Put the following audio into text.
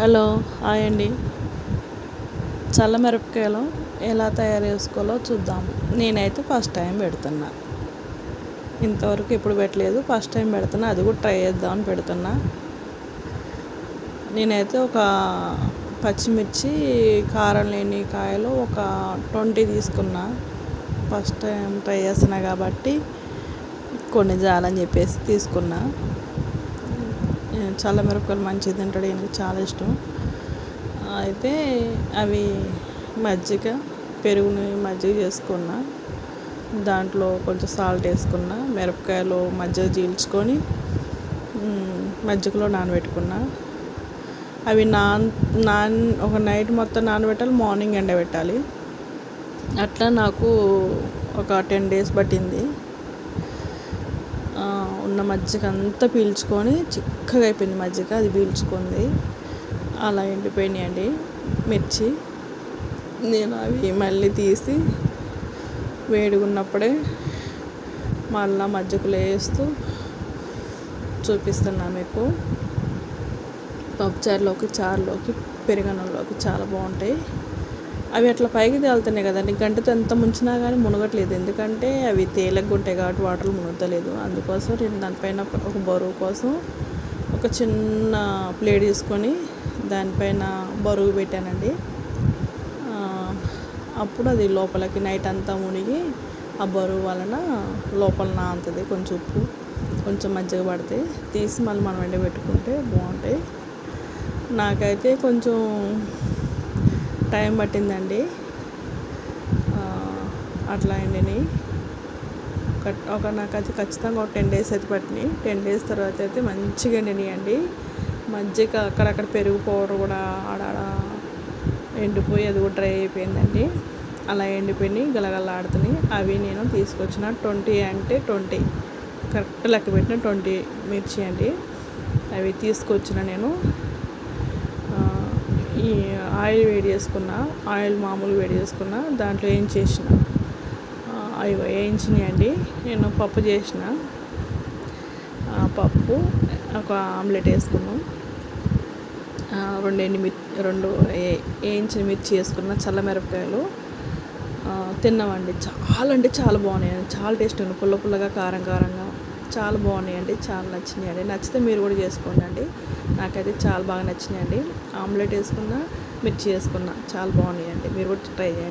Hello, hi అండి. చల్ల మిరపకాయలు ఎలా తయారు చేసుకోవాలో చూద్దాం. నేనైతే ఫస్ట్ టైం పెడుతున్నా. ఇంతవరకు ఎప్పుడు పెట్టలేదు, ఫస్ట్ టైం పెడుతున్నా. అది కూడా ట్రై చేద్దామని పెడుతున్నా. నేనైతే ఒక పచ్చిమిర్చి కారం లేని కాయలు ఒక 20 తీసుకున్నా. ఫస్ట్ టైం ట్రై చేస్తున్నా కాబట్టి కొన్ని చాలని చెప్పేసి తీసుకున్నా. చల్ల మిరపకాయలు మంచిగా తింటాడు, ఈయనకి చాలా ఇష్టం. అయితే అవి పెరుగుని మజ్జిగ చేసుకున్నా. దాంట్లో కొంచెం సాల్ట్ వేసుకున్నా. మిరపకాయలు మజ్జిగ చీల్చుకొని మజ్జిగలో నానబెట్టుకున్నా. అవి ఒక నైట్ మొత్తం నానబెట్టాలి, మార్నింగ్ ఎండబెట్టాలి. అట్లా నాకు ఒక 10 days పట్టింది. ఉన్న మజ్జిగ అంతా పీల్చుకొని చిక్కగా అయిపోయింది మజ్జిగ, అది పీల్చుకుంది. అలా ఎండిపోయినాయండి మిర్చి. నేను అవి మళ్ళీ తీసి వేడిగా ఉన్నప్పుడే మళ్ళీ మజ్జిగలో వేస్తూ చూపిస్తున్నా మీకు. పప్పుచారులోకి, చారులోకి, పెరుగన్నంలోకి చాలా బాగుంటాయి. అవి అట్లా పైకి తేలుతున్నాయి కదండి, గంటతో ఎంత ముంచినా కానీ మునగట్లేదు. ఎందుకంటే అవి తేలిగ్గా ఉంటాయి కాబట్టి వాటర్లు మునగలేదు. అందుకోసం నేను దానిపైన ఒక బరువు కోసం ఒక చిన్న ప్లేట్ తీసుకొని దానిపైన బరువు పెట్టానండి. అప్పుడు అది లోపలికి నైట్ అంతా మునిగి ఆ బరువు వలన లోపల నానుతుంది. కొంచెం ఉప్పు, కొంచెం మజ్జిగ పడితే తీసి మళ్ళీ మనం ఎండబెట్టుకుంటే బాగుంటాయి. నాకైతే కొంచెం టైం పట్టిందండి. అట్లా ఎండినాయి. నాకైతే ఖచ్చితంగా ఒక 10 days అయితే పట్టినాయి. 10 days తర్వాత అయితే మంచిగా ఎండినాయి అండి. మజ్జిగ అక్కడక్కడ పెరుగు పౌడర్ కూడా ఆడాడ ఎండిపోయి అది కూడా డ్రై అయిపోయిందండి. అలా ఎండిపోయి గలగలాడుతున్నాయి. అవి నేను తీసుకొచ్చిన 20 అంటే 20 కరెక్ట్ లెక్క పెట్టిన 20 మిర్చి అండి. అవి తీసుకొచ్చిన నేను. ఈ ఆయిల్ మామూలు వేడి చేసుకున్న, దాంట్లో వేయించేసిన. అవి వేయించినాయండి. నేను పప్పు చేసిన. పప్పు ఒక ఆమ్లెట్ వేసుకున్నాం. 2 వేయించిన మిర్చి వేసుకున్న, చల్ల మిరపకాయలు తిన్నామండి. చాలా అంటే చాలా బాగున్నాయండి. చాలా టేస్ట్ ఉంది, పుల్ల పుల్లగా, కారం కారంగా చాలా బాగున్నాయండి. చాలా నచ్చినాయండి. నచ్చితే మీరు కూడా చేసుకోండి అండి. నాకైతే చాలా బాగా నచ్చినాయండి. ఆమ్లెట్ వేసుకున్న, మిర్చి వేసుకున్న చాలా బాగున్నాయండి. మీరు కూడా ట్రై చేయండి.